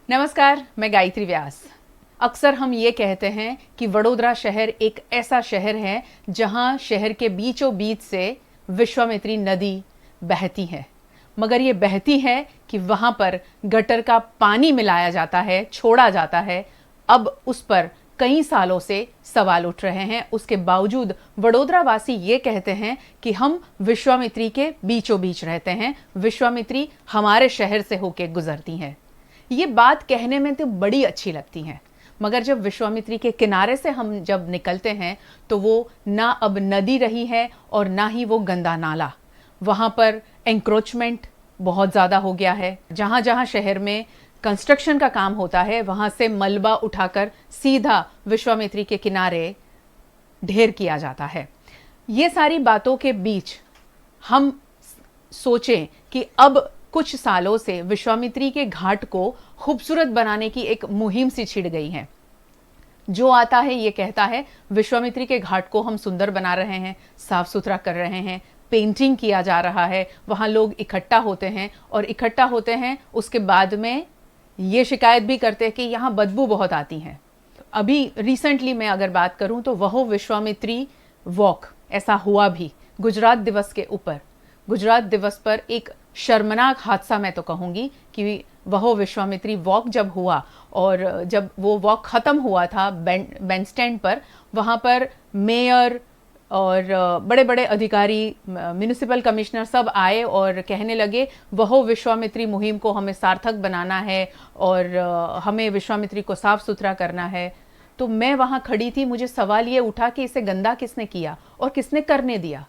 नमस्कार, मैं गायत्री व्यास। अक्सर हम ये कहते हैं कि वडोदरा शहर एक ऐसा शहर है जहां शहर के बीचों बीच से विश्वामित्री नदी बहती है, मगर ये बहती है कि वहां पर गटर का पानी मिलाया जाता है, छोड़ा जाता है। अब उस पर कई सालों से सवाल उठ रहे हैं। उसके बावजूद वडोदरा वासी ये कहते हैं कि हम विश्वामित्री के बीचों बीच रहते हैं, विश्वामित्री हमारे शहर से होके गुजरती हैं। ये बात कहने में तो बड़ी अच्छी लगती है, मगर जब विश्वामित्री के किनारे से हम जब निकलते हैं तो वो ना अब नदी रही है और ना ही वो गंदा नाला। वहाँ पर एंक्रोचमेंट बहुत ज़्यादा हो गया है। जहाँ जहाँ शहर में कंस्ट्रक्शन का काम होता है वहाँ से मलबा उठाकर सीधा विश्वामित्री के किनारे ढेर किया जाता है। ये सारी बातों के बीच हम सोचें कि अब कुछ सालों से विश्वामित्री के घाट को खूबसूरत बनाने की एक मुहिम सी छिड़ गई है। जो आता है ये कहता है विश्वामित्री के घाट को हम सुंदर बना रहे हैं, साफ सुथरा कर रहे हैं, पेंटिंग किया जा रहा है। वहाँ लोग इकट्ठा होते हैं और इकट्ठा होते हैं उसके बाद में ये शिकायत भी करते हैं कि यहाँ बदबू बहुत आती है। अभी रिसेंटली मैं अगर बात करूँ तो वह विश्वामित्री वॉक ऐसा हुआ भी गुजरात दिवस के ऊपर। गुजरात दिवस पर एक शर्मनाक हादसा मैं तो कहूँगी कि वह विश्वामित्री वॉक जब हुआ और जब वो वॉक ख़त्म हुआ था बैंड स्टैंड पर, वहाँ पर मेयर और बड़े बड़े अधिकारी, म्यूनिसिपल कमिश्नर सब आए और कहने लगे वह विश्वामित्री मुहिम को हमें सार्थक बनाना है और हमें विश्वामित्री को साफ सुथरा करना है। तो मैं वहाँ खड़ी थी, मुझे सवाल ये उठा कि इसे गंदा किसने किया और किसने करने दिया।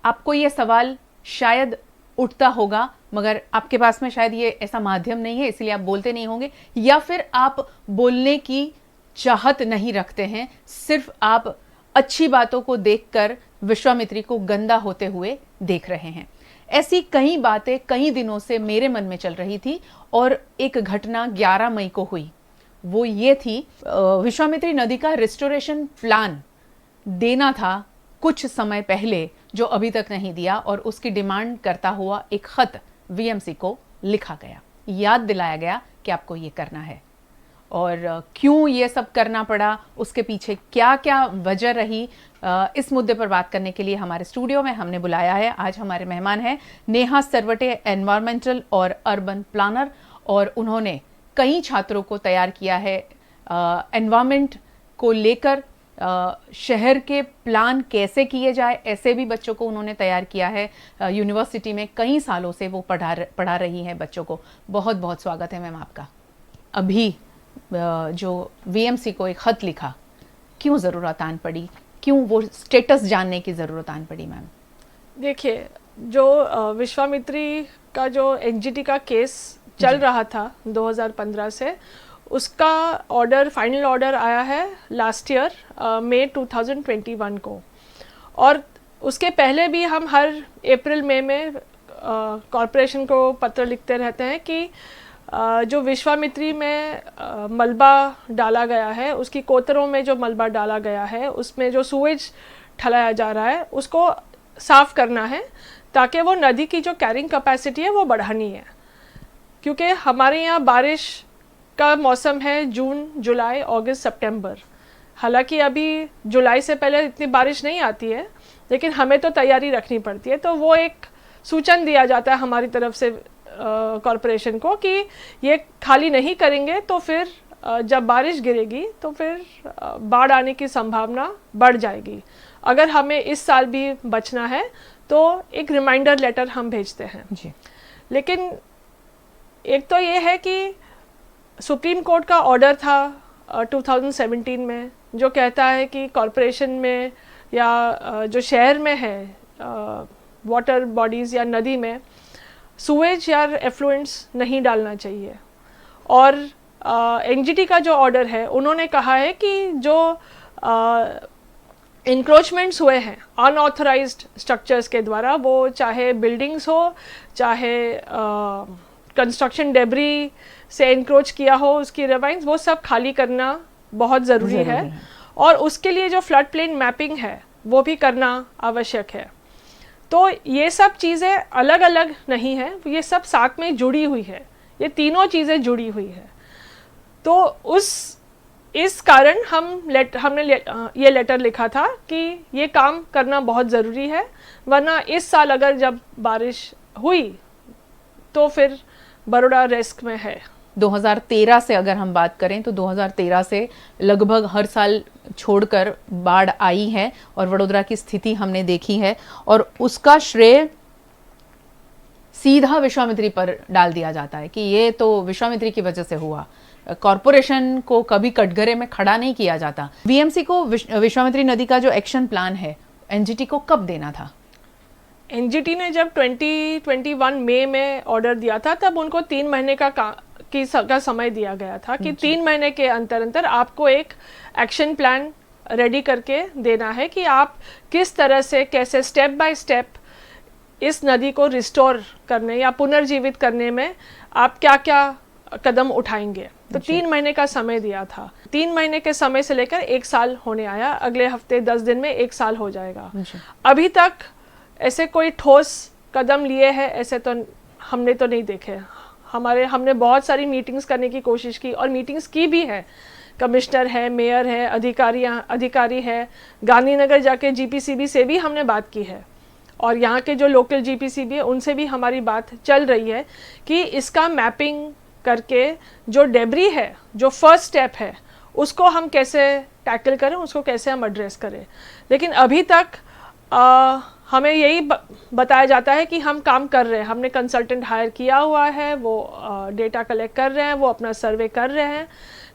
आपको ये सवाल शायद उठता होगा, मगर आपके पास में शायद ये ऐसा माध्यम नहीं है, इसलिए आप बोलते नहीं होंगे, या फिर आप बोलने की चाहत नहीं रखते हैं। सिर्फ आप अच्छी बातों को देखकर विश्वामित्री को गंदा होते हुए देख रहे हैं। ऐसी कई बातें कई दिनों से मेरे मन में चल रही थी और एक घटना 11 मई को हुई। वो ये थी, विश्वामित्री नदी का रिस्टोरेशन प्लान देना था कुछ समय पहले, जो अभी तक नहीं दिया, और उसकी डिमांड करता हुआ एक खत वीएमसी को लिखा गया। याद दिलाया गया कि आपको ये करना है और क्यों ये सब करना पड़ा, उसके पीछे क्या क्या वजह रही। इस मुद्दे पर बात करने के लिए हमारे स्टूडियो में हमने बुलाया है, आज हमारे मेहमान हैं नेहा सरवटे, एनवायरमेंटल और अर्बन प्लानर, और उन्होंने कई छात्रों को तैयार किया है एनवायरमेंट को लेकर। शहर के प्लान कैसे किए जाए ऐसे भी बच्चों को उन्होंने तैयार किया है। यूनिवर्सिटी में कई सालों से वो पढ़ा रही हैं बच्चों को। बहुत बहुत स्वागत है मैम आपका। अभी जो वीएमसी को एक खत लिखा, क्यों ज़रूरत आन पड़ी, क्यों वो स्टेटस जानने की ज़रूरत आन पड़ी मैम? देखिए, जो विश्वामित्री का जो एनजीटी का केस चल रहा था 2015 से, उसका ऑर्डर, फाइनल ऑर्डर आया है लास्ट ईयर मई 2021 को। और उसके पहले भी हम हर अप्रैल मई में कॉरपोरेशन को पत्र लिखते रहते हैं कि जो विश्वामित्री में मलबा डाला गया है, उसकी कोतरों में जो मलबा डाला गया है, उसमें जो सूएज ठलाया जा रहा है, उसको साफ़ करना है ताकि वो नदी की जो कैरिंग कैपेसिटी है वो बढ़ानी है। क्योंकि हमारे यहाँ बारिश का मौसम है जून, जुलाई, अगस्त, सितंबर। हालांकि अभी जुलाई से पहले इतनी बारिश नहीं आती है, लेकिन हमें तो तैयारी रखनी पड़ती है। तो वो एक सूचन दिया जाता है हमारी तरफ से कॉरपोरेशन को कि ये खाली नहीं करेंगे तो फिर जब बारिश गिरेगी तो फिर बाढ़ आने की संभावना बढ़ जाएगी। अगर हमें इस साल भी बचना है तो एक रिमाइंडर लेटर हम भेजते हैं जी। लेकिन एक तो ये है कि सुप्रीम कोर्ट का ऑर्डर था 2017 में, जो कहता है कि कॉरपोरेशन में या जो शहर में है वाटर बॉडीज़ या नदी में सूएज या एफ्लुएंट्स नहीं डालना चाहिए। और एनजीटी का जो ऑर्डर है, उन्होंने कहा है कि जो इंक्रोचमेंट्स हुए हैं अनऑथराइज्ड स्ट्रक्चर्स के द्वारा, वो चाहे बिल्डिंग्स हो, चाहे कंस्ट्रक्शन डेब्री से इंक्रोच किया हो उसकी रिवाइंस, वो सब खाली करना बहुत ज़रूरी है। और उसके लिए जो फ्लड प्लेन मैपिंग है वो भी करना आवश्यक है। तो ये सब चीज़ें अलग अलग नहीं है, ये सब साथ में जुड़ी हुई है, ये तीनों चीज़ें जुड़ी हुई है। तो इस कारण हमने ये लेटर लिखा था कि ये काम करना बहुत ज़रूरी है, वरना इस साल अगर जब बारिश हुई तो फिर बड़ौदा रिस्क में है। 2013 से अगर हम बात करें तो 2013 से लगभग हर साल छोड़कर बाढ़ आई है और वडोदरा की स्थिति हमने देखी है, और उसका श्रेय सीधा विश्वामित्री पर डाल दिया जाता है कि ये तो विश्वामित्री की वजह से हुआ। कॉरपोरेशन को कभी कटघरे में खड़ा नहीं किया जाता। वीएमसी को विश्वामित्री नदी का जो एक्शन प्लान है एनजीटी को कब देना था? एनजीटी ने जब 2021 मई में ऑर्डर दिया था तब उनको 3 महीने का समय दिया गया था कि 3 महीने के अंतर आपको एक एक्शन प्लान रेडी करके देना है कि आप किस तरह से कैसे स्टेप बाय स्टेप इस नदी को रिस्टोर करने या पुनर्जीवित करने में आप क्या क्या कदम उठाएंगे। तो 3 महीने का समय दिया था। 3 महीने के समय से लेकर 1 साल होने आया, अगले हफ्ते 10 दिन में 1 साल हो जाएगा। अभी तक ऐसे कोई ठोस कदम लिए हैं ऐसे तो हमने तो नहीं देखे। हमने बहुत सारी मीटिंग्स करने की कोशिश की और मीटिंग्स की भी है। कमिश्नर है, मेयर है, अधिकारी है, गांधीनगर जाके जीपीसीबी से भी हमने बात की है और यहाँ के जो लोकल जीपीसीबी है उनसे भी हमारी बात चल रही है कि इसका मैपिंग करके जो डेब्री है, जो फर्स्ट स्टेप है, उसको हम कैसे टैकल करें, उसको कैसे हम एड्रेस करें। लेकिन अभी तक हमें यही बताया जाता है कि हम काम कर रहे हैं, हमने कंसल्टेंट हायर किया हुआ है, वो डेटा कलेक्ट कर रहे हैं, वो अपना सर्वे कर रहे हैं,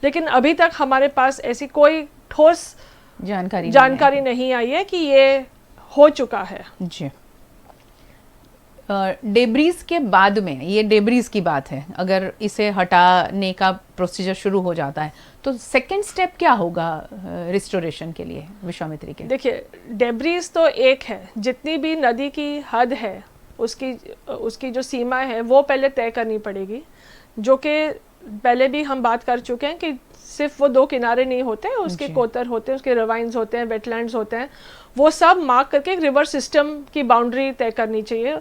लेकिन अभी तक हमारे पास ऐसी कोई ठोस जानकारी नहीं आई है कि ये हो चुका है। जी। डेब्रीज के बाद में, ये डेब्रीज की बात है, अगर इसे हटाने का प्रोसीजर शुरू हो जाता है तो सेकंड स्टेप क्या होगा रिस्टोरेशन के लिए विश्वामित्री के? देखिए, डेब्रीज तो एक है, जितनी भी नदी की हद है उसकी जो सीमा है वो पहले तय करनी पड़ेगी, जो कि पहले भी हम बात कर चुके हैं कि सिर्फ वो 2 किनारे नहीं होते, उसके कोतर होते हैं, उसके रिवाइंस होते हैं, वेटलैंड्स होते हैं, वो सब मार्क करके एक रिवर सिस्टम की बाउंड्री तय करनी चाहिए।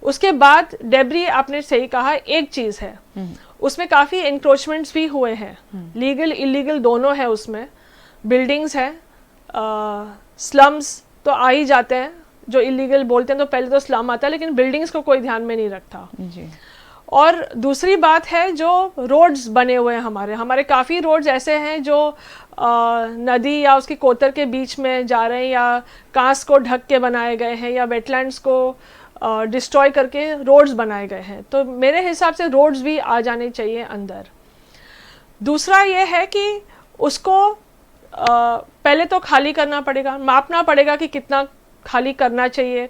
उसके बाद डेब्री, आपने सही कहा, एक चीज़ है, उसमें काफ़ी इंक्रोचमेंट्स भी हुए हैं, लीगल इलीगल दोनों है उसमें। बिल्डिंग्स हैं, स्लम्स तो आ ही जाते हैं, जो इलीगल बोलते हैं तो पहले तो स्लम आता है, लेकिन बिल्डिंग्स को कोई ध्यान में नहीं रखता जी। और दूसरी बात है जो रोड्स बने हुए हैं, हमारे काफ़ी रोड्स ऐसे हैं जो नदी या उसकी कोतर के बीच में जा रहे हैं, या कांस को ढक के बनाए गए हैं, या वेटलैंड्स को डिस्ट्रॉय करके रोड्स बनाए गए हैं। तो मेरे हिसाब से रोड्स भी आ जाने चाहिए अंदर। दूसरा ये है कि उसको पहले तो खाली करना पड़ेगा, मापना पड़ेगा कि कितना खाली करना चाहिए,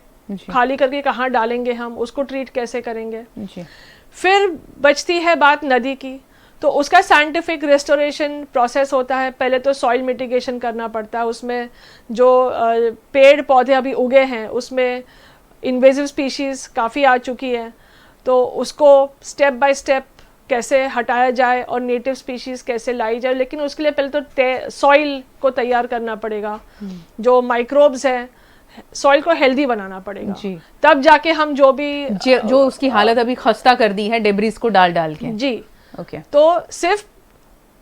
खाली करके कहाँ डालेंगे हम, उसको ट्रीट कैसे करेंगे जी। फिर बचती है बात नदी की, तो उसका साइंटिफिक रेस्टोरेशन प्रोसेस होता है। पहले तो सॉइल मिटिगेशन करना पड़ता है, उसमें जो पेड़ पौधे अभी उगे हैं उसमें इन्वेजिव स्पीशीज़ काफ़ी आ चुकी है, तो उसको स्टेप बाय स्टेप कैसे हटाया जाए और नेटिव स्पीशीज़ कैसे लाई जाए। लेकिन उसके लिए पहले तो सॉइल को तैयार करना पड़ेगा, जो माइक्रोब्स हैं, सॉइल को हेल्दी बनाना पड़ेगा जी। तब जाके हम जो उसकी हालत अभी खस्ता कर दी है डेब्रीज को डाल के जी। ओके। तो सिर्फ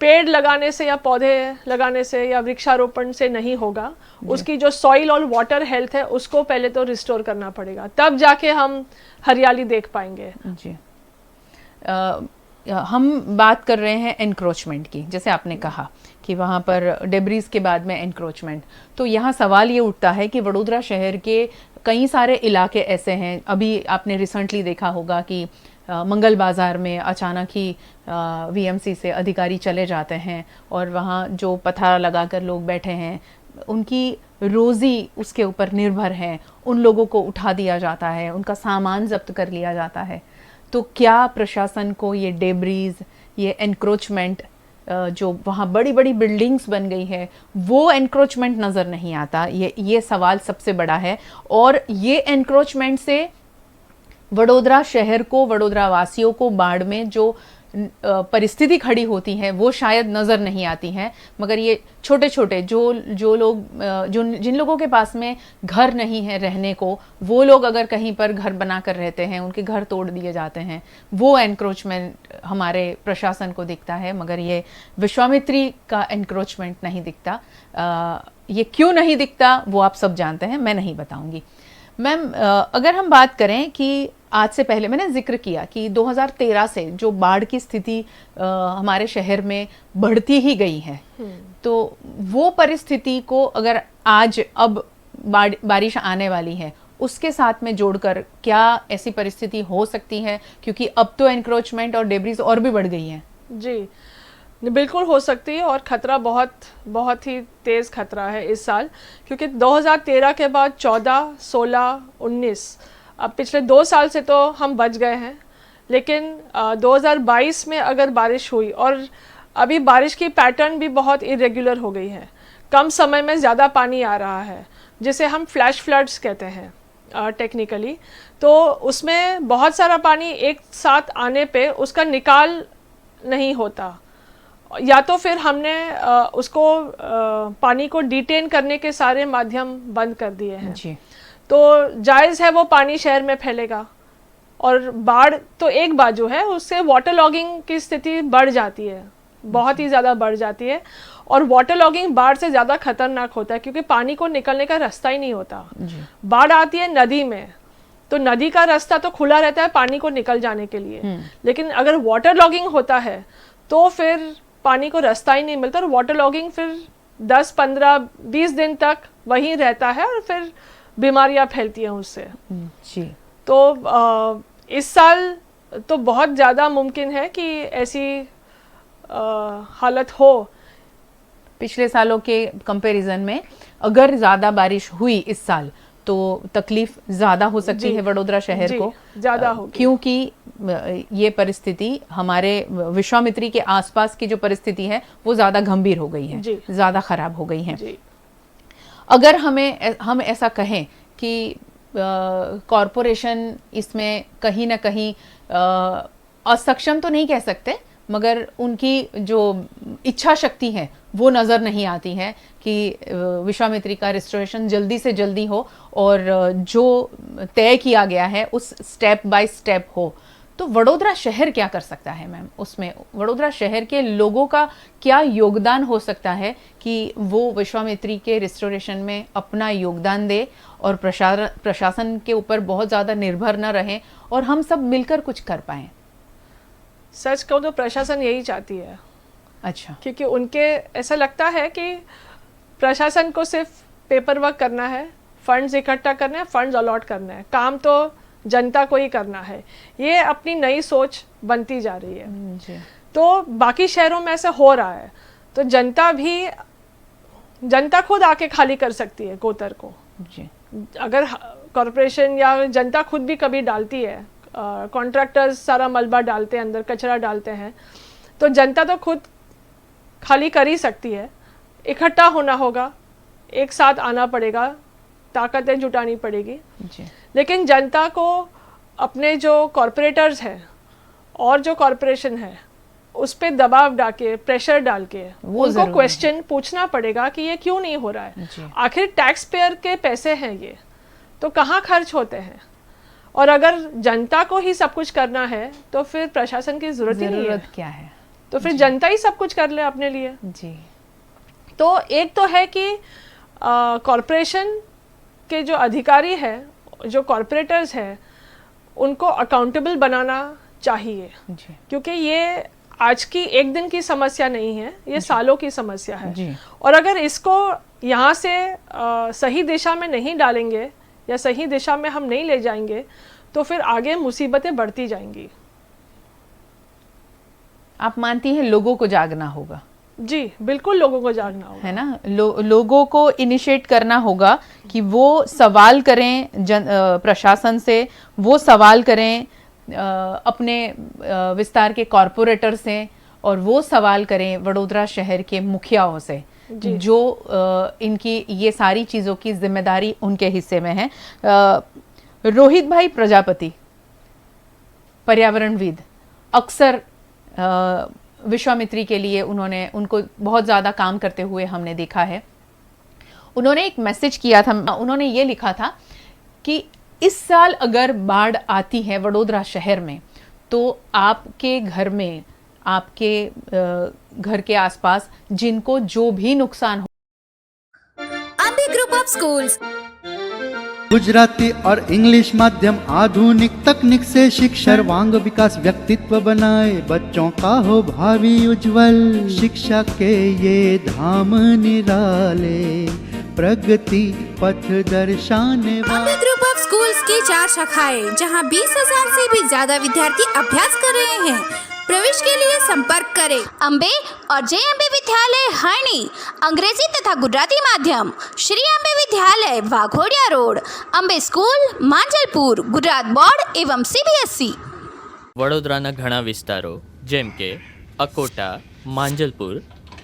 पेड़ लगाने से या पौधे लगाने से या वृक्षारोपण से नहीं होगा, उसकी जो सॉइल और वाटर हेल्थ है उसको पहले तो रिस्टोर करना पड़ेगा, तब जाके हम हरियाली देख पाएंगे जी। हम बात कर रहे हैं एनक्रोचमेंट की, जैसे आपने कहा कि वहाँ पर डेब्रीज के बाद में एनक्रोचमेंट, तो यहाँ सवाल ये उठता है कि वडोदरा शहर के कई सारे इलाके ऐसे हैं, अभी आपने रिसेंटली देखा होगा कि मंगल बाज़ार में अचानक ही वीएमसी से अधिकारी चले जाते हैं और वहाँ जो पथरा लगाकर लोग बैठे हैं उनकी रोज़ी उसके ऊपर निर्भर है, उन लोगों को उठा दिया जाता है, उनका सामान जब्त कर लिया जाता है। तो क्या प्रशासन को ये डेब्रीज, ये एनक्रोचमेंट, जो वहाँ बड़ी बड़ी बिल्डिंग्स बन गई है, वो एनक्रोचमेंट नज़र नहीं आता? ये सवाल सबसे बड़ा है। और ये एनक्रोचमेंट से वडोदरा शहर को, वडोदरा वासियों को बाढ़ में जो परिस्थिति खड़ी होती है वो शायद नज़र नहीं आती हैं, मगर ये छोटे छोटे जो लोग जिन लोगों के पास में घर नहीं है रहने को, वो लोग अगर कहीं पर घर बना कर रहते हैं, उनके घर तोड़ दिए जाते हैं, वो एनक्रोचमेंट हमारे प्रशासन को दिखता है, मगर ये विश्वामित्री का एनक्रोचमेंट नहीं दिखता। ये क्यों नहीं दिखता वो आप सब जानते हैं, मैं नहीं बताऊंगी। मैम, अगर हम बात करें कि आज से पहले मैंने जिक्र किया कि 2013 से जो बाढ़ की स्थिति हमारे शहर में बढ़ती ही गई है, तो वो परिस्थिति को अगर आज अब बारिश आने वाली है उसके साथ में जोड़कर क्या ऐसी परिस्थिति हो सकती है, क्योंकि अब तो एनक्रोचमेंट और डेब्रीज और भी बढ़ गई हैं। जी बिल्कुल हो सकती है, और खतरा बहुत बहुत ही तेज़ खतरा है इस साल, क्योंकि 2013 के बाद 14, 16, 19, अब पिछले 2 साल से तो हम बच गए हैं, लेकिन 2022 में अगर बारिश हुई, और अभी बारिश की पैटर्न भी बहुत इरेगुलर हो गई है, कम समय में ज़्यादा पानी आ रहा है, जिसे हम फ्लैश फ्लड्स कहते हैं टेक्निकली। तो उसमें बहुत सारा पानी एक साथ आने पे उसका निकाल नहीं होता, या तो फिर हमने उसको पानी को डिटेन करने के सारे माध्यम बंद कर दिए हैं जी। तो जायज़ है वो पानी शहर में फैलेगा, और बाढ़ तो एक बाजू है, उससे वाटर लॉगिंग की स्थिति बढ़ जाती है, बहुत ही ज़्यादा बढ़ जाती है, और वाटर लॉगिंग बाढ़ से ज़्यादा खतरनाक होता है, क्योंकि पानी को निकलने का रास्ता ही नहीं होता। बाढ़ आती है नदी में, तो नदी का रास्ता तो खुला रहता है पानी को निकल जाने के लिए, लेकिन अगर वाटर लॉगिंग होता है तो फिर पानी को रास्ता ही नहीं मिलता, और वाटर लॉगिंग फिर 10, 15, 20 दिन तक वहीं रहता है, और फिर बीमारियां फैलती हैं उससे। जी। तो इस साल तो बहुत ज़्यादा मुमकिन है कि ऐसी हालत हो। पिछले सालों के कंपैरिजन में अगर ज़्यादा बारिश हुई इस साल तो तकलीफ ज़्यादा हो सकती है वडोदरा शहर को, ज़्यादा होगी, क्योंकि ये परिस्थिति हमारे विश्वामित्री के आसपास की जो परिस्थिति है वो ज़्यादा गंभीर हो गई है, ज़्यादा ख़राब हो गई है। अगर हम ऐसा कहें कि कॉरपोरेशन इसमें कहीं ना कहीं असक्षम तो नहीं कह सकते, मगर उनकी जो इच्छा शक्ति है वो नज़र नहीं आती है कि विश्वामित्री का रिस्टोरेशन जल्दी से जल्दी हो और जो तय किया गया है उस स्टेप बाय स्टेप हो, तो वडोदरा शहर क्या कर सकता है मैम? उसमें वडोदरा शहर के लोगों का क्या योगदान हो सकता है कि वो विश्वामित्री के रिस्टोरेशन में अपना योगदान दे और प्रशासन के ऊपर बहुत ज़्यादा निर्भर न रहें और हम सब मिलकर कुछ कर पाएँ? सच कहूँ तो प्रशासन यही चाहती है। अच्छा। क्योंकि उनके ऐसा लगता है कि प्रशासन को सिर्फ पेपर वर्क करना है, फंड्स इकट्ठा करना है, फंड्स अलॉट करना है, काम तो जनता को ही करना है। ये अपनी नई सोच बनती जा रही है जी। तो बाकी शहरों में ऐसा हो रहा है, तो जनता खुद आके खाली कर सकती है कोतर को जी। अगर कॉरपोरेशन या जनता खुद भी कभी डालती है, कॉन्ट्रैक्टर्स सारा मलबा डालते हैं अंदर, कचरा डालते हैं, तो जनता तो खुद खाली कर ही सकती है। इकट्ठा होना होगा, एक साथ आना पड़ेगा, ताकतें जुटानी पड़ेगी जी। लेकिन जनता को अपने जो कॉरपोरेटर्स हैं और जो कॉरपोरेशन है उस पर दबाव डाल के, प्रेशर डाल के उनको क्वेश्चन पूछना पड़ेगा कि ये क्यों नहीं हो रहा है। आखिर टैक्स पेयर के पैसे हैं ये, तो कहाँ खर्च होते हैं? और अगर जनता को ही सब कुछ करना है तो फिर प्रशासन की जरूरत ही नहीं है। क्या है? तो फिर जनता ही सब कुछ कर ले अपने लिए जी। तो एक तो है कि कॉरपोरेशन के जो अधिकारी हैं, जो कॉरपोरेटर्स हैं, उनको अकाउंटेबल बनाना चाहिए जी। क्योंकि ये आज की एक दिन की समस्या नहीं है, ये सालों की समस्या है जी। और अगर इसको यहाँ से सही दिशा में नहीं डालेंगे या सही दिशा में हम नहीं ले जाएंगे तो फिर आगे मुसीबतें बढ़ती जाएंगी। आप मानती हैं लोगों को जागना होगा? जी बिल्कुल, लोगों को जागना होगा, है ना। लोगों को इनिशिएट करना होगा कि वो सवाल करें प्रशासन से, वो सवाल करें अपने विस्तार के कॉरपोरेटर से, और वो सवाल करें वडोदरा शहर के मुखियाओं से जो इनकी ये सारी चीज़ों की जिम्मेदारी उनके हिस्से में है। रोहित भाई प्रजापति, पर्यावरणविद, अक्सर विश्वामित्री के लिए उनको बहुत ज़्यादा काम करते हुए हमने देखा है। उन्होंने एक मैसेज किया था, उन्होंने ये लिखा था कि इस साल अगर बाढ़ आती है वडोदरा शहर में तो आपके घर में, आपके घर के आसपास जिनको जो भी नुकसान हो। Ambe group of schools Gujarati और इंग्लिश माध्यम आधुनिक तकनीक से शिक्षा सर्वांग विकास व्यक्तित्व बनाए, बच्चों का हो भावी उज्जवल। शिक्षा के ये धाम निराले, प्रगति पथ दर्शाने अंबे ग्रुप ऑफ स्कूल्स की 4 शाखाएं, जहां 20,000 से भी ज्यादा विद्यार्थी अभ्यास कर रहे हैं। प्रवेश के लिए संपर्क करें अंबे और जे अंबे विद्यालय हरणी, अंग्रेजी तथा गुजराती माध्यम, श्री अंबे विद्यालय Waghodia road, Ambe school Manjalpur, Gujarat board एवं सीबीएसई। વડોદરાના ઘણા વિસ્તારો જેમ કે અકોટા, માંજલપુર,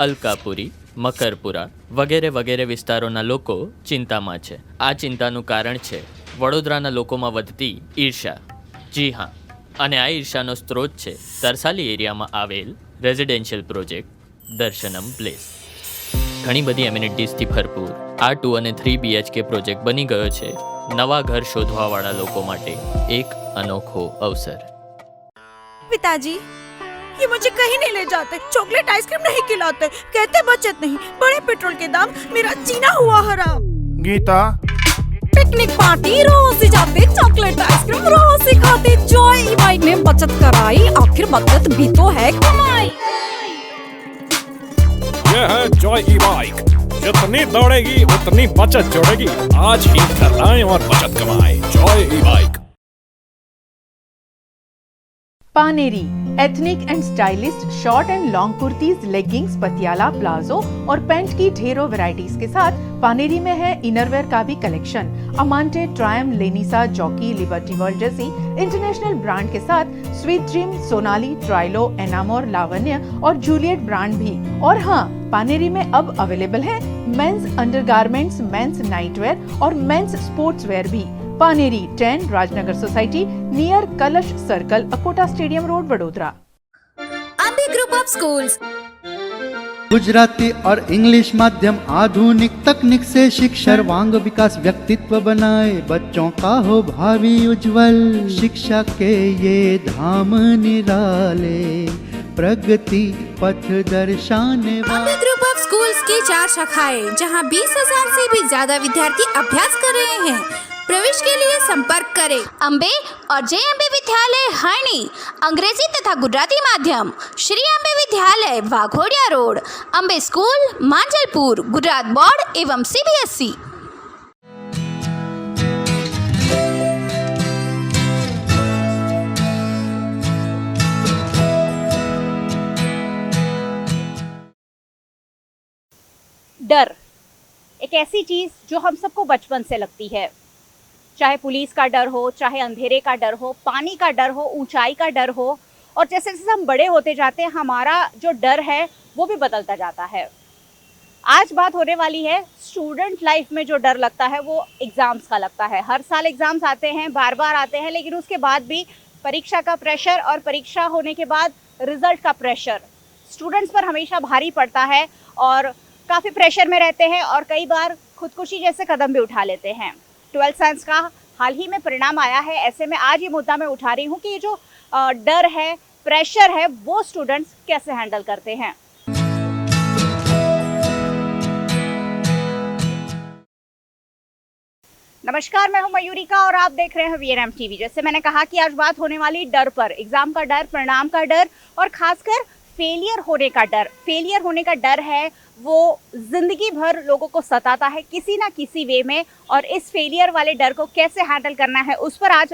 અલકાપુરી, મકરપુરા વગેરે વગેરે વિસ્તારોના લોકો ચિંતામાં છે। આ ચિંતાનું કારણ છે વડોદરાના લોકોમાં વધતી ઈર્ષા। જી હા, અને આ ઈર્ષાનો સ્ત્રોત છે તરસાલી એરિયામાં આવેલ રેઝિડેન્શિયલ પ્રોજેક્ટ દર્શનમ પ્લેસ। ઘણી બધી એમિનિટીઝથી ભરપૂર આ 2 અને 3 BHK પ્રોજેક્ટ બની ગયો છે નવા ઘર શોધવાવાળા લોકો માટે એક અનોખો અવસર। पिताजी, ये मुझे कहीं नहीं ले जाते, चॉकलेट आइसक्रीम नहीं खिलाते, कहते बचत नहीं, बड़े पेट्रोल के दाम, मेरा जीना हुआ हराम। गीता, पिकनिक पार्टी रोज ही जाते, चॉकलेट आइसक्रीम रोज ही खाते, जॉय ई बाइक में बचत कराई, आखिर बचत भी तो है कमाई। ये है जॉय ई बाइक, जितनी दौड़ेगी उतनी बचत जोड़ेगी। आज ही घर लाएं और बचत कमाएं। Joy E bike. Paneri ethnic and stylist short and long kurtis, leggings, Patiala, palazzo और पैंट की ढेरों वैरायटीज के साथ पानेरी में है इनरवेयर का भी कलेक्शन। अमांटे, ट्रायम, लेनिसा, जॉकी, लिबर्टी वर्ल्ड जैसी इंटरनेशनल ब्रांड के साथ स्वीट ड्रीम, सोनाली, ट्राइलो, एनामोर, लावण्य और जूलियट ब्रांड भी। और हाँ, पानेरी में अब अवेलेबल है मेंस अंडरगारमेंट्स, मेंस नाइटवेयर और मेंस स्पोर्ट्स वेयर भी। पानेरी 10 राजनगर सोसाइटी नियर कलश circle, Akota stadium road, Vadodara. Ambe group of schools Gujarati और इंग्लिश माध्यम आधुनिक तकनीक से शिक्षा सर्वांग विकास व्यक्तित्व बनाए, बच्चों का हो भावी उज्जवल। शिक्षा के ये धाम निराले, प्रगति पथ दर्शाने अंबे ग्रुप ऑफ स्कूल्स की 4 शाखाएं, जहां 20,000 से भी ज्यादा विद्यार्थी अभ्यास कर रहे हैं। प्रवेश के लिए संपर्क करें अंबे और जे अंबे विद्यालय हरणी, अंग्रेजी तथा गुजराती माध्यम, श्री अंबे विद्यालय Waghodia road, Ambe school Manjalpur, Gujarat board एवं सीबीएसई। डर एक ऐसी चीज जो हम सबको बचपन से लगती है, चाहे पुलिस का डर हो, चाहे अंधेरे का डर हो, पानी का डर हो, ऊंचाई का डर हो। और जैसे जैसे हम बड़े होते जाते हैं हमारा जो डर है वो भी बदलता जाता है। आज बात होने वाली है स्टूडेंट लाइफ में जो डर लगता है वो एग्ज़ाम्स का लगता है। हर साल एग्ज़ाम्स आते हैं, बार बार आते हैं, लेकिन उसके बाद भी परीक्षा का प्रेशर और परीक्षा होने के बाद रिजल्ट का प्रेशर स्टूडेंट्स पर हमेशा भारी पड़ता है और काफ़ी प्रेशर में रहते हैं और कई बार खुदकुशी जैसे कदम भी उठा लेते हैं। 12th साइंस का हाल ही में परिणाम आया है, ऐसे में आज ये मुद्दा मैं उठा रही हूँ कि ये जो डर है, प्रेशर है, वो स्टूडेंट्स कैसे हैंडल करते हैं। नमस्कार, मैं हूं मयूरिका और आप देख रहे हैं वीएनएम टीवी। जैसे मैंने कहा कि आज बात होने वाली डर पर, एग्जाम का डर, परिणाम का डर और खासकर फेलियर होने का डर। फेलियर होने का डर है वो जिंदगी भर लोगों को सताता है किसी ना किसी वे में, और इस फेलियर वाले डर को कैसे हैंडल करना है उस पर आज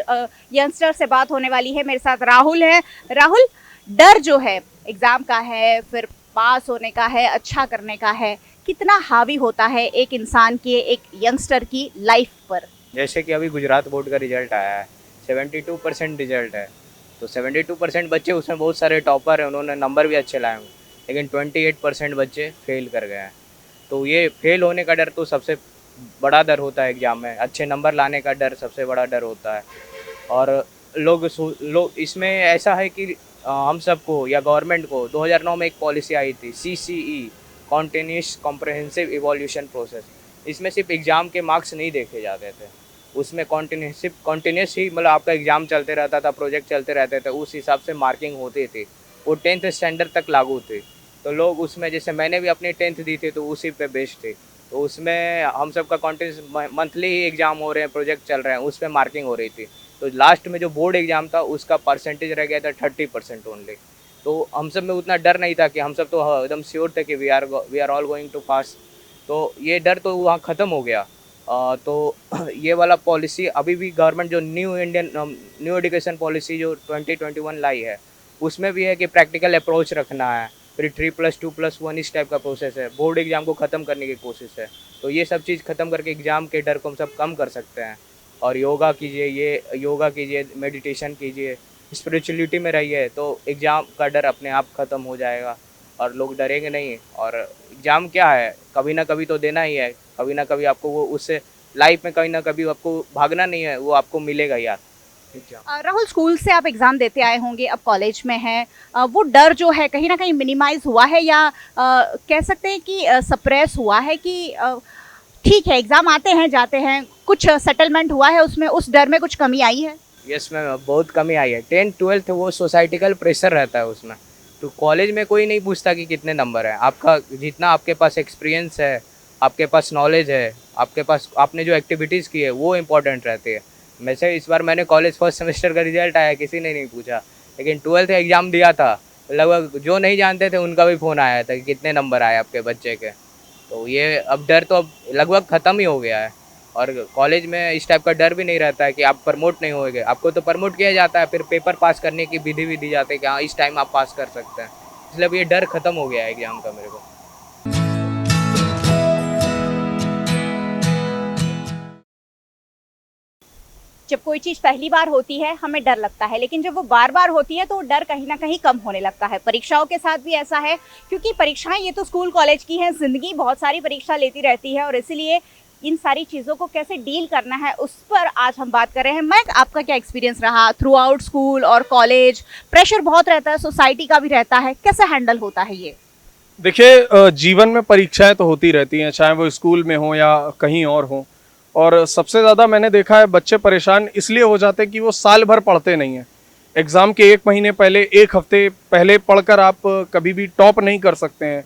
यंगस्टर से बात होने वाली है। मेरे साथ राहुल है। राहुल, डर जो है एग्जाम का है, फिर पास होने का है, अच्छा करने का है, कितना हावी होता है एक इंसान की, एक यंगस्टर की लाइफ पर? जैसे कि अभी गुजरात बोर्ड का रिजल्ट आया है, 72% रिजल्ट है, तो 72% बच्चे, उसमें बहुत सारे टॉपर हैं, उन्होंने नंबर भी अच्छे लाए होंगे, लेकिन 28% बच्चे फेल कर गए हैं। तो ये फेल होने का डर तो सबसे बड़ा डर होता है एग्ज़ाम में, अच्छे नंबर लाने का डर सबसे बड़ा डर होता है। और लोग इसमें ऐसा है कि हम सबको या गवर्नमेंट को 2009 में एक पॉलिसी आई थी CCE, continuous comprehensive evolution process. इसमें सिर्फ एग्ज़ाम के मार्क्स नहीं देखे जाते थे, उसमें कॉन्टिन्यूस ही मतलब आपका एग्ज़ाम चलते रहता था, प्रोजेक्ट चलते रहते थे, उस हिसाब से मार्किंग होती थी। वो 10th स्टैंडर्ड तक लागू थी। तो लोग उसमें, जैसे मैंने भी अपनी 10th दी थी तो उसी पे बेस्ड थी। तो उसमें हम सब का कॉन्टिन्यूस मंथली ही एग्ज़ाम हो रहे हैं, प्रोजेक्ट चल रहे हैं, उस पर मार्किंग हो रही थी। तो लास्ट में जो बोर्ड एग्ज़ाम था उसका परसेंटेज रह गया था 30% ओनली। तो हम सब में उतना डर नहीं था कि हम सब तो एकदम श्योर थे कि we are all going to pass. तो ये डर तो वहाँ ख़त्म हो गया। तो ये वाला पॉलिसी अभी भी गवर्नमेंट जो न्यू एजुकेशन पॉलिसी जो 2021 लाई है, उसमें भी है कि प्रैक्टिकल अप्रोच रखना है, फिर 3+2+1 इस टाइप का प्रोसेस है, बोर्ड एग्ज़ाम को ख़त्म करने की कोशिश है। तो ये सब चीज़ ख़त्म करके एग्ज़ाम के डर को हम सब कम कर सकते हैं। और योगा कीजिए, मेडिटेशन कीजिए, स्पिरिचुअलिटी में रहिए, तो एग्ज़ाम का डर अपने आप ख़त्म हो जाएगा और लोग डरेंगे नहीं। और एग्ज़ाम क्या है, कभी ना कभी तो देना ही है, कभी ना कभी आपको वो उससे लाइफ में कभी ना कभी आपको भागना नहीं है, वो आपको मिलेगा यार एग्ज़ाम। राहुल, स्कूल से आप एग्ज़ाम देते आए होंगे, अब कॉलेज में हैं, वो डर जो है कहीं ना कहीं मिनिमाइज हुआ है या कह सकते हैं कि सप्रेस हुआ है कि ठीक है एग्ज़ाम आते हैं जाते हैं, कुछ सेटलमेंट हुआ है उसमें, उस डर में कुछ कमी आई है? यस मैम, बहुत कमी आई है। 10th 12th वो सोसाइटिकल प्रेशर रहता है उसमें। तो कॉलेज में कोई नहीं पूछता कि कितने नंबर है आपका, जितना आपके पास एक्सपीरियंस है, आपके पास नॉलेज है, आपके पास आपने जो एक्टिविटीज़ की है वो इम्पोर्टेंट रहती है। वैसे इस बार मैंने कॉलेज फर्स्ट सेमेस्टर का रिजल्ट आया, किसी ने नहीं पूछा, लेकिन 12th एग्ज़ाम दिया था, लगभग जो नहीं जानते थे उनका भी फ़ोन आया था कि कितने नंबर आए आपके बच्चे के। तो ये अब डर तो अब लगभग ख़त्म ही हो गया है। और कॉलेज में इस टाइप का डर भी नहीं रहता है कि आप प्रमोट नहीं होगे। आपको तो प्रमोट किया जाता है, फिर पेपर पास करने की विधि भी दी जाती है कि हाँ इस टाइम आप पास कर सकते हैं। इसलिए अब ये डर ख़त्म हो गया है एग्ज़ाम का मेरे को। जब कोई चीज़ पहली बार होती है हमें डर लगता है, लेकिन जब वो बार बार होती है तो डर कहीं ना कहीं कम होने लगता है। परीक्षाओं के साथ भी ऐसा है, क्योंकि परीक्षाएं ये तो स्कूल कॉलेज की हैं, ज़िंदगी बहुत सारी परीक्षा लेती रहती है और इसीलिए इन सारी चीज़ों को कैसे डील करना है उस पर आज हम बात कर रहे हैं। मैं, आपका क्या एक्सपीरियंस रहा थ्रू आउट स्कूल और कॉलेज? प्रेशर बहुत रहता है, सोसाइटी का भी रहता है, कैसे हैंडल होता है ये? देखिए, जीवन में परीक्षाएं तो होती रहती हैं, चाहे वो स्कूल में हो या कहीं और हो। और सबसे ज़्यादा मैंने देखा है बच्चे परेशान इसलिए हो जाते हैं कि वो साल भर पढ़ते नहीं हैं। एग्ज़ाम के 1 महीने पहले, 1 हफ्ते पहले पढ़कर आप कभी भी टॉप नहीं कर सकते हैं।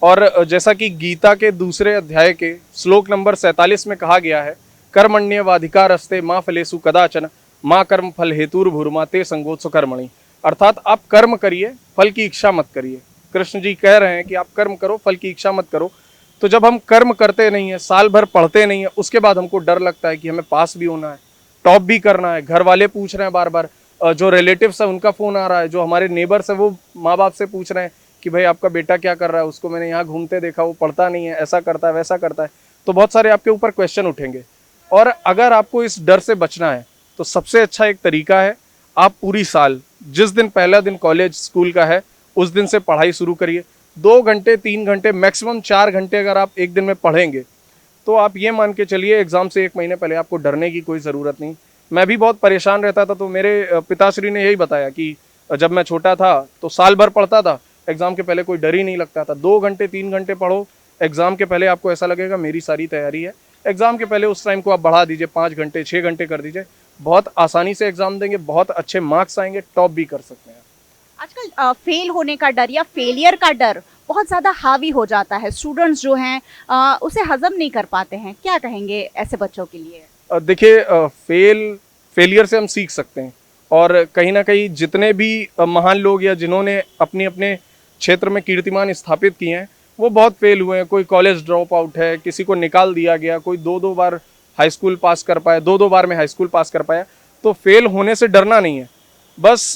और जैसा कि गीता के दूसरे अध्याय के श्लोक नंबर 47 में कहा गया है, कर्मण्येवाधिकारस्ते मा फलेषु कदाचन माँ कर्म फल हेतुर्भुर्मा ते संगोत्सु कर्मणि। अर्थात आप कर्म करिए, फल की इच्छा मत करिए। कृष्ण जी कह रहे हैं कि आप कर्म करो, फल की इच्छा मत करो। तो जब हम कर्म करते नहीं है, साल भर पढ़ते नहीं है, उसके बाद हमको डर लगता है कि हमें पास भी होना है, टॉप भी करना है। घर वाले पूछ रहे हैं बार बार, जो रिलेटिव्स है उनका फ़ोन आ रहा है, जो हमारे नेबर्स है वो माँ बाप से पूछ रहे हैं कि भाई आपका बेटा क्या कर रहा है, उसको मैंने यहाँ घूमते देखा, वो पढ़ता नहीं है, ऐसा करता है वैसा करता है। तो बहुत सारे आपके ऊपर क्वेश्चन उठेंगे। और अगर आपको इस डर से बचना है तो सबसे अच्छा एक तरीका है, आप पूरी साल, जिस दिन पहला दिन कॉलेज स्कूल का है उस दिन से पढ़ाई शुरू करिए। 2 घंटे 3 घंटे मैक्सिमम 4 घंटे अगर आप एक दिन में पढ़ेंगे तो आप ये मान के चलिए एग्ज़ाम से 1 महीने पहले आपको डरने की कोई ज़रूरत नहीं। मैं भी बहुत परेशान रहता था, तो मेरे पिताश्री ने यही बताया कि जब मैं छोटा था तो साल भर पढ़ता था, एग्ज़ाम के पहले कोई डर ही नहीं लगता था। 2 घंटे 3 घंटे पढ़ो, एग्ज़ाम के पहले आपको ऐसा लगेगा मेरी सारी तैयारी है। एग्ज़ाम के पहले उस टाइम को आप बढ़ा दीजिए, 5 घंटे 6 घंटे कर दीजिए, बहुत आसानी से एग्ज़ाम देंगे, बहुत अच्छे मार्क्स आएंगे, टॉप भी कर सकते हैं। आजकल फेल होने का डर या फेलियर का डर बहुत ज़्यादा हावी हो जाता है, स्टूडेंट्स जो हैं उसे हजम नहीं कर पाते हैं, क्या कहेंगे ऐसे बच्चों के लिए? देखिए, फेलियर से हम सीख सकते हैं। और कहीं ना कहीं जितने भी महान लोग या जिन्होंने अपने अपने क्षेत्र में कीर्तिमान स्थापित किए हैं वो बहुत फेल हुए हैं। कोई कॉलेज ड्रॉप आउट है, किसी को निकाल दिया गया, कोई 2-2 बार हाई स्कूल पास कर पाया, 2-2 बार में हाई स्कूल पास कर पाया। तो फेल होने से डरना नहीं है, बस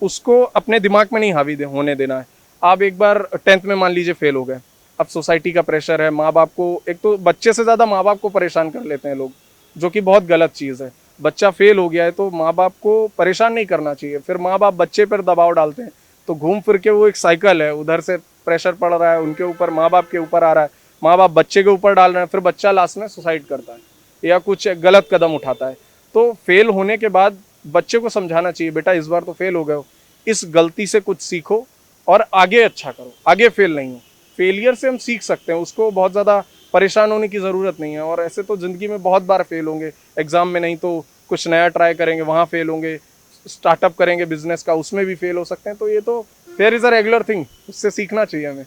उसको अपने दिमाग में नहीं हावी होने देना है। आप एक बार 10th में मान लीजिए फेल हो गए, अब सोसाइटी का प्रेशर है, माँ बाप को, एक तो बच्चे से ज़्यादा माँ बाप को परेशान कर लेते हैं लोग, जो कि बहुत गलत चीज़ है। बच्चा फेल हो गया है तो माँ बाप को परेशान नहीं करना चाहिए, फिर माँ बाप बच्चे पर दबाव डालते हैं, तो घूम फिर के वो एक साइकिल है, उधर से प्रेशर पड़ रहा है उनके ऊपर, माँ बाप के ऊपर आ रहा है, माँ बाप बच्चे के ऊपर डाल रहे हैं, फिर बच्चा लास्ट में सुसाइड करता है या कुछ गलत कदम उठाता है। तो फेल होने के बाद बच्चे को समझाना चाहिए, बेटा इस बार तो फेल हो गए हो, इस गलती से कुछ सीखो और आगे अच्छा करो, आगे फेल नहीं हो। फेलियर से हम सीख सकते हैं, उसको बहुत ज़्यादा परेशान होने की ज़रूरत नहीं है। और ऐसे तो ज़िंदगी में बहुत बार फेल होंगे, एग्ज़ाम में नहीं तो कुछ नया ट्राई करेंगे वहाँ फेल होंगे, स्टार्टअप करेंगे बिजनेस का उसमें भी फेल हो सकते हैं। तो ये तो fair is a regular thing, उससे सीखना चाहिए हमें।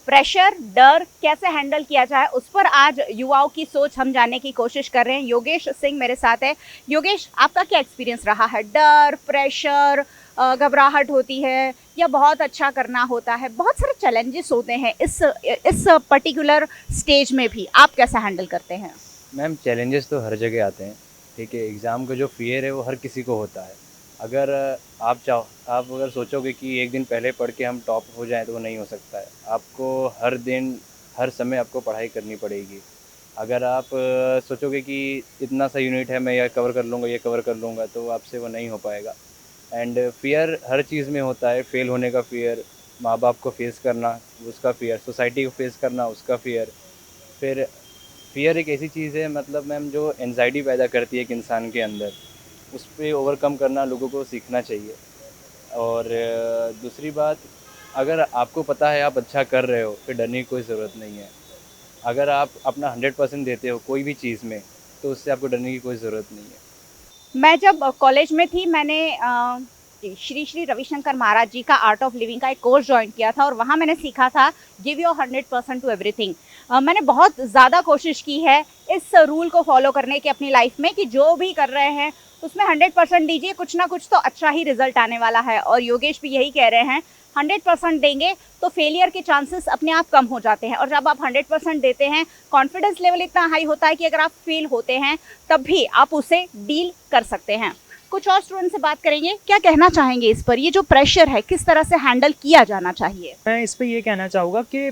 प्रेशर, डर कैसे हैंडल किया जाए, उस पर आज युवाओं की सोच हम जानने की कोशिश कर रहे हैं। योगेश सिंह मेरे साथ है। योगेश, आपका क्या एक्सपीरियंस रहा है? डर, प्रेशर, घबराहट होती है या बहुत अच्छा करना होता है, बहुत सारे चैलेंजेस होते हैं इस पर्टिकुलर स्टेज में भी, आप कैसे हैंडल करते हैं? मैम, चैलेंजेस तो हर जगह आते हैं, ठीक है। एग्ज़ाम का जो फियर है वो हर किसी को होता है। अगर आप अगर सोचोगे कि एक दिन पहले पढ़ के हम टॉप हो जाएं तो वो नहीं हो सकता है। आपको हर दिन हर समय आपको पढ़ाई करनी पड़ेगी। अगर आप सोचोगे कि इतना सा यूनिट है, मैं ये कवर कर लूँगा, ये कवर कर लूँगा, तो आपसे वो नहीं हो पाएगा। एंड फियर हर चीज़ में होता है, फेल होने का फियर, माँ बाप को फेस करना उसका फियर, सोसाइटी को फेस करना उसका फियर। फिर फियर एक ऐसी चीज़ है, मतलब मैम, जो एंजाइटी पैदा करती है एक इंसान के अंदर, उस पर ओवरकम करना लोगों को सीखना चाहिए। और दूसरी बात, अगर आपको पता है आप अच्छा कर रहे हो, फिर डरने की कोई ज़रूरत नहीं है। अगर आप अपना 100% देते हो कोई भी चीज़ में, तो उससे आपको डरने की कोई ज़रूरत नहीं है। मैं जब कॉलेज में थी, मैंने श्री श्री रविशंकर महाराज जी का आर्ट ऑफ लिविंग का एक कोर्स ज्वाइन किया था और वहाँ मैंने सीखा था गिव योर 100% टू एवरीथिंग। मैंने बहुत ज़्यादा कोशिश की है इस रूल को फॉलो करने की अपनी लाइफ में कि जो भी कर रहे हैं उसमें 100% दीजिए, कुछ ना कुछ तो अच्छा ही रिजल्ट आने वाला है। और योगेश भी यही कह रहे हैं, 100% देंगे तो फेलियर के चांसेस अपने आप कम हो जाते हैं। और जब आप 100% देते हैं, कॉन्फिडेंस लेवल इतना हाई होता है कि अगर आप फेल होते हैं तब भी आप उसे डील कर सकते हैं। कुछ और स्टूडेंट से बात करेंगे, क्या कहना चाहेंगे इस पर? ये जो प्रेशर है किस तरह से हैंडल किया जाना चाहिए? मैं इस पर ये कहना चाहूँगा कि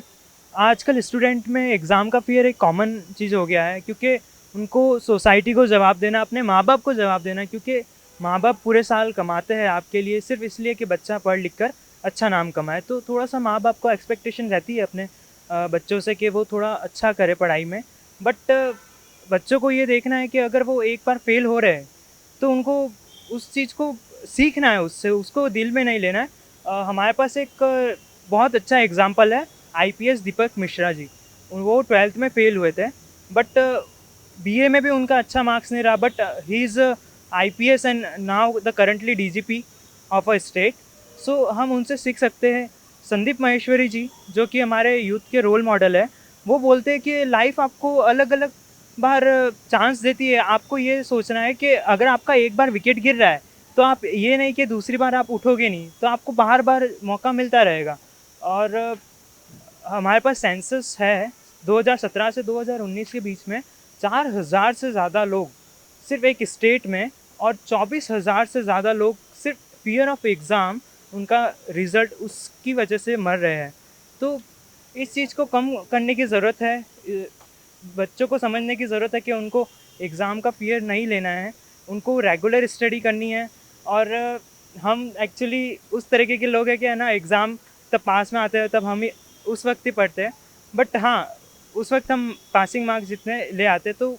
आजकल स्टूडेंट में एग्ज़ाम का फियर एक कॉमन चीज़ हो गया है, क्योंकि उनको सोसाइटी को जवाब देना, अपने माँ बाप को जवाब देना, क्योंकि माँ बाप पूरे साल कमाते हैं आपके लिए सिर्फ इसलिए कि बच्चा पढ़ लिख कर अच्छा नाम कमाए। तो थोड़ा सा माँ बाप को एक्सपेक्टेशन रहती है अपने बच्चों से कि वो थोड़ा अच्छा करे पढ़ाई में। बट बच्चों को ये देखना है कि अगर वो एक बार फेल हो रहे हैं तो उनको उस चीज़ को सीखना है, उससे उसको दिल में नहीं लेना है। हमारे पास एक बहुत अच्छा एग्जाम्पल है, IPS दीपक मिश्रा जी। वो 12th में फेल हुए थे, बट BA में भी उनका अच्छा मार्क्स नहीं रहा, but he is IPS and now the currently DGP of a state. So हम उनसे सीख सकते हैं। संदीप माहेश्वरी जी, जो कि हमारे यूथ के रोल मॉडल है, वो बोलते हैं कि लाइफ आपको अलग अलग बार चांस देती है। आपको ये सोचना है कि अगर आपका एक बार विकेट गिर रहा है तो आप ये नहीं कि दूसरी बार आप उठोगे नहीं, तो आपको बार बार मौका मिलता रहेगा। और हमारे पास सेंसस है 2017 से 2019 के बीच में 4000 से ज़्यादा लोग सिर्फ एक स्टेट में और 24,000 से ज़्यादा लोग सिर्फ फियर ऑफ एग्ज़ाम, उनका रिज़ल्ट उसकी वजह से मर रहे हैं। तो इस चीज़ को कम करने की ज़रूरत है। बच्चों को समझने की ज़रूरत है कि उनको एग्ज़ाम का फियर नहीं लेना है, उनको रेगुलर स्टडी करनी है। और हम एक्चुअली उस तरीके के लोग हैं कि है ना, एग्ज़ाम तब पास में आते हैं तब हम उस वक्त ही पढ़ते हैं, बट हाँ उस वक्त हम पासिंग मार्क्स जितने ले आते तो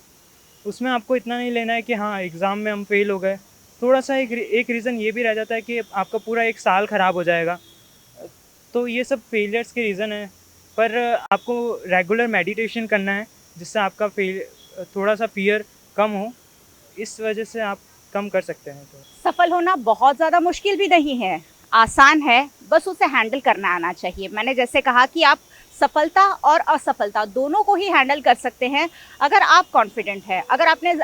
उसमें आपको इतना नहीं लेना है कि हाँ एग्ज़ाम में हम फेल हो गए। थोड़ा सा एक रीज़न ये भी रह जाता है कि आपका पूरा एक साल ख़राब हो जाएगा। तो ये सब फेलियर्स के रीज़न है, पर आपको रेगुलर मेडिटेशन करना है जिससे आपका थोड़ा सा फियर कम हो, इस वजह से आप कम कर सकते हैं। तो सफल होना बहुत ज़्यादा मुश्किल भी नहीं है, आसान है, बस उसे हैंडल करना आना चाहिए। मैंने जैसे कहा कि आप सफलता और असफलता दोनों को ही हैंडल कर सकते हैं अगर आप कॉन्फिडेंट हैं। अगर आपने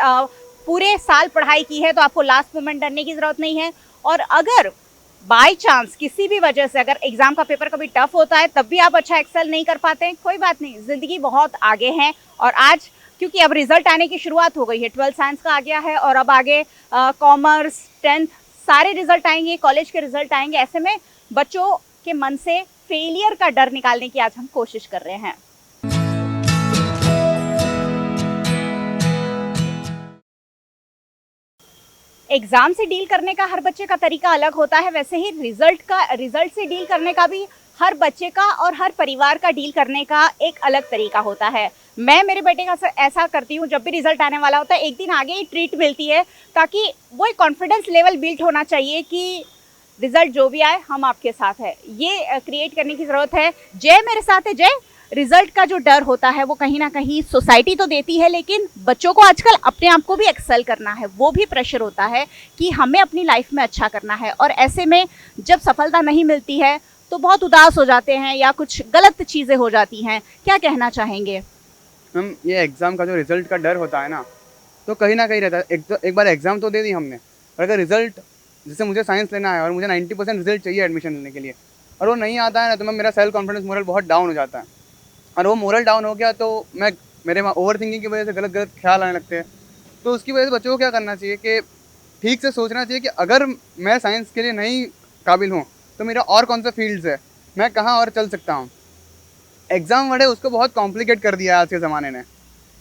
पूरे साल पढ़ाई की है तो आपको लास्ट मोमेंट डरने की ज़रूरत नहीं है। और अगर बाय चांस किसी भी वजह से अगर एग्ज़ाम का पेपर कभी टफ होता है तब भी आप अच्छा एक्सेल नहीं कर पाते, कोई बात नहीं, ज़िंदगी बहुत आगे है। और आज क्योंकि अब रिजल्ट आने की शुरुआत हो गई है, 12th साइंस का आ गया है और अब आगे कॉमर्स, 10th सारे रिजल्ट आएंगे, कॉलेज के रिजल्ट आएंगे। ऐसे में बच्चों के मन से फेलियर का डर निकालने की आज हम कोशिश कर रहे हैं। एग्जाम से डील करने का हर बच्चे का तरीका अलग होता है, वैसे ही रिजल्ट से डील करने का भी हर बच्चे का और हर परिवार का डील करने का एक अलग तरीका होता है। मैं मेरे बेटे का ऐसा करती हूँ, जब भी रिजल्ट आने वाला होता है एक दिन आगे ही ट्रीट मिलती है, ताकि वो एक कॉन्फिडेंस लेवल बिल्ड होना चाहिए कि रिजल्ट जो भी आए हम आपके साथ है। ये क्रिएट करने की ज़रूरत है। जय मेरे साथ है। जय, रिजल्ट का जो डर होता है वो कहीं ना कहीं सोसाइटी तो देती है, लेकिन बच्चों को आजकल अपने आप को भी एक्सेल करना है, वो भी प्रेशर होता है कि हमें अपनी लाइफ में अच्छा करना है। और ऐसे में जब सफलता नहीं मिलती है तो बहुत उदास हो जाते हैं या कुछ गलत चीज़ें हो जाती हैं। क्या कहना चाहेंगे? मैम, ये एग्ज़ाम का जो रिज़ल्ट का डर होता है ना, तो कहीं ना कहीं रहता है। एक बार एग्ज़ाम तो दे दी हमने, और अगर रिज़ल्ट, जैसे मुझे साइंस लेना है और मुझे 90% रिज़ल्ट चाहिए एडमिशन लेने के लिए, और वो नहीं आता है ना, तो मैम मेरा सेल्फ कॉन्फिडेंस मोरल बहुत डाउन हो जाता है। और वो मोरल डाउन हो गया तो मेरे ओवर थिंकिंग की वजह से गलत ख्याल आने लगते हैं। तो उसकी वजह से बच्चों को क्या करना चाहिए कि ठीक से सोचना चाहिए कि अगर मैं साइंस के लिए नहीं काबिल हूँ तो मेरा और कौन सा फील्ड्स है, मैं कहाँ और चल सकता हूँ। एग्ज़ाम वर्ड है उसको बहुत कॉम्प्लिकेट कर दिया है आज के ज़माने ने।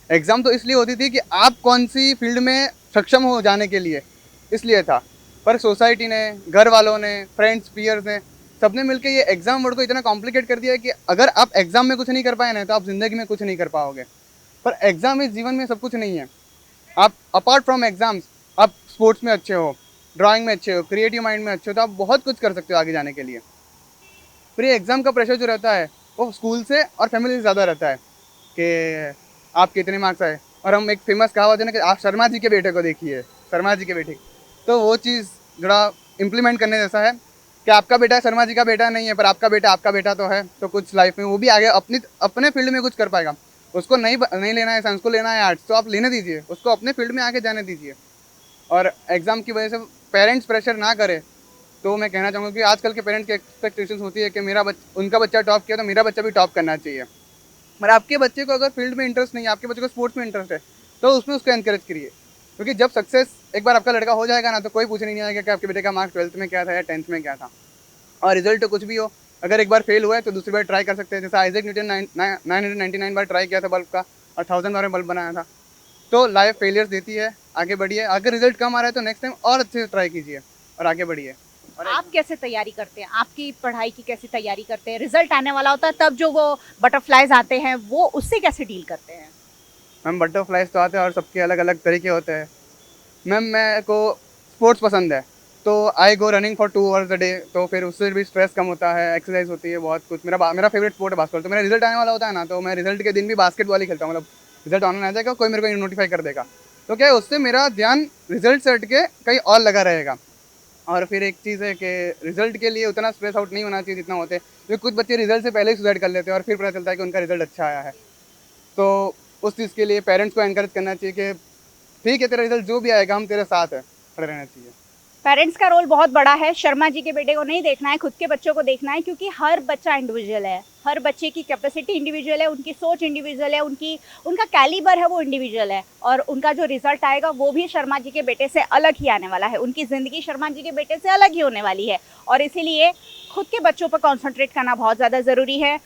एग्ज़ाम तो इसलिए होती थी कि आप कौन सी फील्ड में सक्षम हो जाने के लिए, इसलिए था। पर सोसाइटी ने, घर वालों ने, फ्रेंड्स, पीयर्स ने, सबने मिलकर ये एग्ज़ाम वर्ड को इतना कॉम्प्लिकेट कर दिया है कि अगर आप एग्ज़ाम में कुछ नहीं कर पाए ना तो आप ज़िंदगी में कुछ नहीं कर पाओगे। पर एग्ज़ाम इस जीवन में सब कुछ नहीं है। आप अपार्ट फ्रॉम एग्ज़ाम्स, आप स्पोर्ट्स में अच्छे हो, ड्राइंग में अच्छे हो, क्रिएटिव माइंड में अच्छे हो, तो आप बहुत कुछ कर सकते हो आगे जाने के लिए। फिर ये एग्ज़ाम का प्रेशर जो रहता है वो स्कूल से और फैमिली से ज़्यादा रहता है कि आप कितने मार्क्स आए। और हम एक फेमस कहावत है ना कि आप शर्मा जी के बेटे को देखिए, शर्मा जी के बेटे, तो वो चीज़ थोड़ा इम्प्लीमेंट करने जैसा है कि आपका बेटा शर्मा जी का बेटा नहीं है, पर आपका बेटा तो है। तो कुछ लाइफ में वो भी आगे अपने फील्ड में कुछ कर पाएगा। उसको नहीं लेना है साइंस, को लेना है आर्ट्स, तो आप लेने दीजिए, उसको अपने फील्ड में आगे जाने दीजिए। और एग्ज़ाम की वजह से पेरेंट्स प्रेशर ना करें। तो मैं कहना चाहूँगा कि आजकल के पेरेंट्स की एक्सपेक्टेशंस होती है कि उनका बच्चा टॉप किया तो मेरा बच्चा भी टॉप करना चाहिए। पर आपके बच्चे को अगर फील्ड में इंटरेस्ट नहीं है, आपके बच्चे को स्पोर्ट्स में इंटरेस्ट है, तो उसमें उसको एनकरेज करिए। क्योंकि जब सक्सेस एक बार आपका लड़का हो जाएगा ना, तो कोई पूछने नहीं आएगा कि आपके बेटे का मार्क्स 12th में क्या था या 10th में क्या था। और रिजल्ट तो कुछ भी हो, अगर एक बार फेल हुआ है तो दूसरी बार ट्राई कर सकते हैं। जैसे आइजैक न्यूटन 999 बार ट्राई किया था बल्ब का और 1000 बार में बल्ब बनाया था। तो लाइफ फेलियर्स देती है, आगे बढ़िए। अगर रिजल्ट कम आ रहा है तो नेक्स्ट टाइम और अच्छे से ट्राई कीजिए और आगे बढ़िए। और आप कैसे तैयारी करते हैं? आपकी पढ़ाई की कैसी तैयारी करते हैं? रिजल्ट आने वाला होता है तब जो वो बटरफ्लाइज आते हैं, वो उससे कैसे डील करते हैं? मैम, बटरफ्लाइज तो आते हैं और सबके अलग अलग तरीके होते हैं। मैम, मेरे को स्पोर्ट्स पसंद है तो I go running for 2 hours a day, तो फिर उससे भी स्ट्रेस कम होता है, एक्सरसाइज होती है बहुत कुछ। मेरा फेवरेट स्पोर्ट है बास्केटबॉल। तो मेरा रिजल्ट आने वाला होता है ना, तो मैं रिजल्ट के दिन भी बास्केटबॉल ही खेलता हूँ। मतलब रिजल्ट ऑनलाइन आ जाएगा, कोई मेरे को नोटिफाई कर देगा, तो क्या है उससे मेरा ध्यान रिजल्ट से हट के कहीं और लगा रहेगा। और फिर एक चीज़ है कि रिजल्ट के लिए उतना स्ट्रेस आउट नहीं होना चाहिए जितना होते हैं। क्योंकि कुछ बच्चे रिजल्ट से पहले ही सुसाइड कर लेते हैं और फिर पता चलता है कि उनका रिजल्ट अच्छा आया है। तो उस चीज़ के लिए पेरेंट्स को एनकरेज करना चाहिए कि ठीक है, तेरा रिजल्ट जो भी आएगा हम तेरे साथ है, खड़े रहना चाहिए। पेरेंट्स का रोल बहुत बड़ा है। शर्मा जी के बेटे को नहीं देखना है, खुद के बच्चों को देखना है, क्योंकि हर बच्चा इंडिविजुअल है, हर बच्चे की कैपेसिटी इंडिविजुअल है, उनकी सोच इंडिविजुअल है, उनका कैलिबर है वो इंडिविजुअल है। और उनका जो रिजल्ट आएगा वो भी शर्मा जी के बेटे से अलग ही आने वाला है। उनकी ज़िंदगी शर्मा जी के बेटे से अलग ही होने वाली है, और इसीलिए खुद के बच्चों पर कॉन्सेंट्रेट करना बहुत ज़्यादा ज़रूरी है।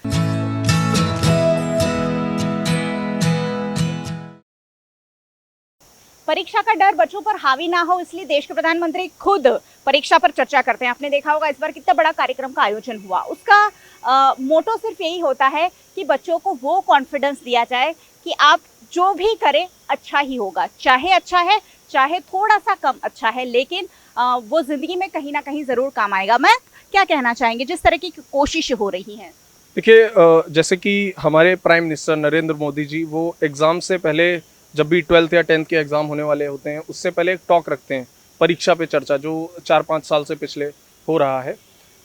परीक्षा का डर बच्चों पर हावी ना हो, इसलिए देश के प्रधानमंत्री खुद परीक्षा पर चर्चा करते हैं। आपने देखा होगा इस बार कितना बड़ा कार्यक्रम का आयोजन हुआ। उसका मोटो सिर्फ यही होता है कि बच्चों को वो कॉन्फिडेंस दिया जाए कि आप जो भी करें अच्छा ही होगा, चाहे अच्छा है चाहे थोड़ा सा कम अच्छा है, लेकिन वो ज़िंदगी में कहीं ना कहीं ज़रूर काम आएगा। मैं क्या कहना चाहेंगे जिस तरह की कोशिश हो रही है? देखिए, जैसे कि हमारे प्राइम मिनिस्टर नरेंद्र मोदी जी, वो एग्ज़ाम से पहले जब भी 12th या 10th के एग्ज़ाम होने वाले होते हैं उससे पहले एक टॉक रखते हैं, परीक्षा पे चर्चा, जो 4-5 साल से पिछले हो रहा है।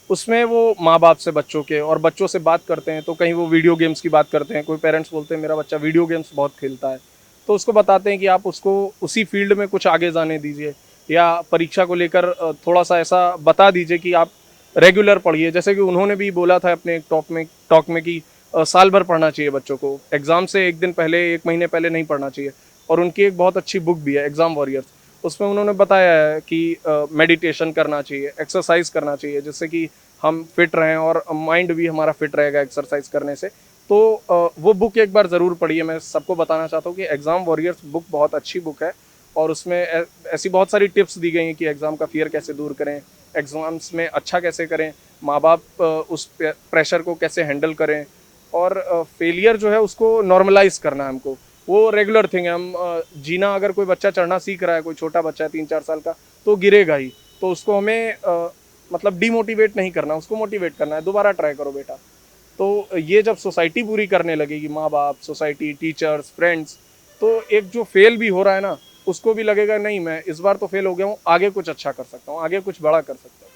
उसमें वो माँ बाप से बच्चों के और बच्चों से बात करते हैं। तो कहीं वो वीडियो गेम्स की बात करते हैं, कोई पेरेंट्स बोलते हैं मेरा बच्चा वीडियो गेम्स बहुत खेलता है, तो उसको बताते हैं कि आप उसको उसी फील्ड में कुछ आगे जाने दीजिए, या परीक्षा को लेकर थोड़ा सा ऐसा बता दीजिए कि आप रेगुलर पढ़िए। जैसे कि उन्होंने भी बोला था अपने एक टॉक में कि साल भर पढ़ना चाहिए बच्चों को, एग्ज़ाम से एक दिन पहले, 1 महीने पहले नहीं पढ़ना चाहिए। और उनकी एक बहुत अच्छी बुक भी है, एग्ज़ाम वॉरियर्स, उसमें उन्होंने बताया है कि मेडिटेशन करना चाहिए, एक्सरसाइज करना चाहिए, जिससे कि हम फिट रहें और माइंड भी हमारा फिट रहेगा एक्सरसाइज करने से। तो वो बुक एक बार ज़रूर पढ़िए। मैं सबको बताना चाहता हूँ कि एग्ज़ाम वॉरियर्स बुक बहुत अच्छी बुक है, और उसमें ऐसी बहुत सारी टिप्स दी गई हैं कि एग्ज़ाम का फियर कैसे दूर करें, एग्ज़ाम्स में अच्छा कैसे करें, माँ बाप उस प्रेशर को कैसे हैंडल करें, और फेलियर जो है उसको नॉर्मलाइज करना है हमको। वो रेगुलर थिंग है। हम जीना, अगर कोई बच्चा चढ़ना सीख रहा है, कोई छोटा बच्चा है 3-4 साल का, तो गिरेगा ही, तो उसको हमें मतलब डीमोटिवेट नहीं करना, उसको मोटिवेट करना है, दोबारा ट्राई करो बेटा। तो ये जब सोसाइटी पूरी करने लगेगी, माँ बाप, सोसाइटी, टीचर्स, फ्रेंड्स, तो एक जो फेल भी हो रहा है ना, उसको भी लगेगा नहीं मैं इस बार तो फेल हो गया हूँ, आगे कुछ अच्छा कर सकता हूँ, आगे कुछ बड़ा कर सकता हूँ।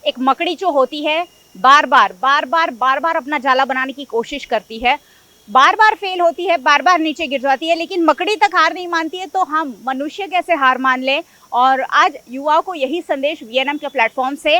एक मकड़ी जो होती है बार बार अपना जाला बनाने की कोशिश करती है, बार बार फेल होती है, बार बार नीचे गिर जाती है, लेकिन मकड़ी तक हार नहीं मानती है, तो हम मनुष्य कैसे हार मान लें। और आज युवाओं को यही संदेश VNM के प्लेटफॉर्म से,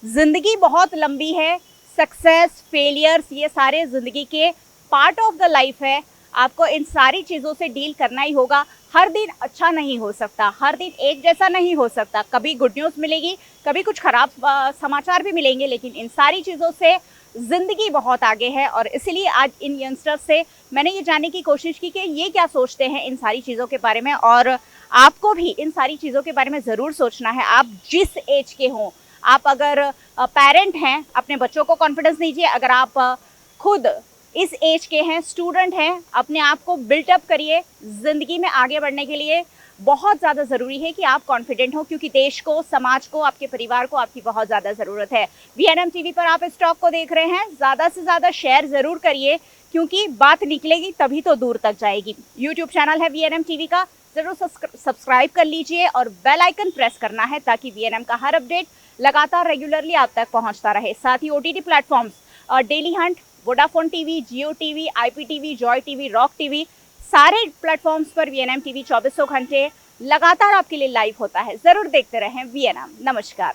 जिंदगी बहुत लंबी है, सक्सेस, फेलियर्स, ये सारे जिंदगी के पार्ट ऑफ द लाइफ है। आपको इन सारी चीज़ों से डील करना ही होगा। हर दिन अच्छा नहीं हो सकता, हर दिन एक जैसा नहीं हो सकता, कभी गुड न्यूज़ मिलेगी, कभी कुछ खराब समाचार भी मिलेंगे, लेकिन इन सारी चीज़ों से ज़िंदगी बहुत आगे है। और इसलिए आज इन यंगस्टर्स से मैंने ये जानने की कोशिश की कि ये क्या सोचते हैं इन सारी चीज़ों के बारे में, और आपको भी इन सारी चीज़ों के बारे में ज़रूर सोचना है। आप जिस एज के हों, आप अगर पेरेंट हैं, अपने बच्चों को कॉन्फिडेंस दीजिए। अगर आप खुद इस एज के हैं, स्टूडेंट हैं, अपने आप को बिल्टअप करिए। ज़िंदगी में आगे बढ़ने के लिए बहुत ज़्यादा ज़रूरी है कि आप कॉन्फिडेंट हो, क्योंकि देश को, समाज को, आपके परिवार को आपकी बहुत ज़्यादा ज़रूरत है। VNM TV पर आप इस टॉक को देख रहे हैं, ज़्यादा से ज़्यादा शेयर ज़रूर करिए, क्योंकि बात निकलेगी तभी तो दूर तक जाएगी। यूट्यूब चैनल है VNM TV का, ज़रूर सब्सक्राइब कर लीजिए और बेल आइकन प्रेस करना है, ताकि VNM का हर अपडेट लगातार रेगुलरली आप तक पहुँचता रहे। साथ ही OTT platforms daily Hunt, Vodafone TV, जियो TV, IPTV, Joy TV, rock TV, सारे प्लेटफॉर्म्स पर VNM TV 2400 घंटे लगातार आपके लिए लाइव होता है। ज़रूर देखते रहें VNM। नमस्कार।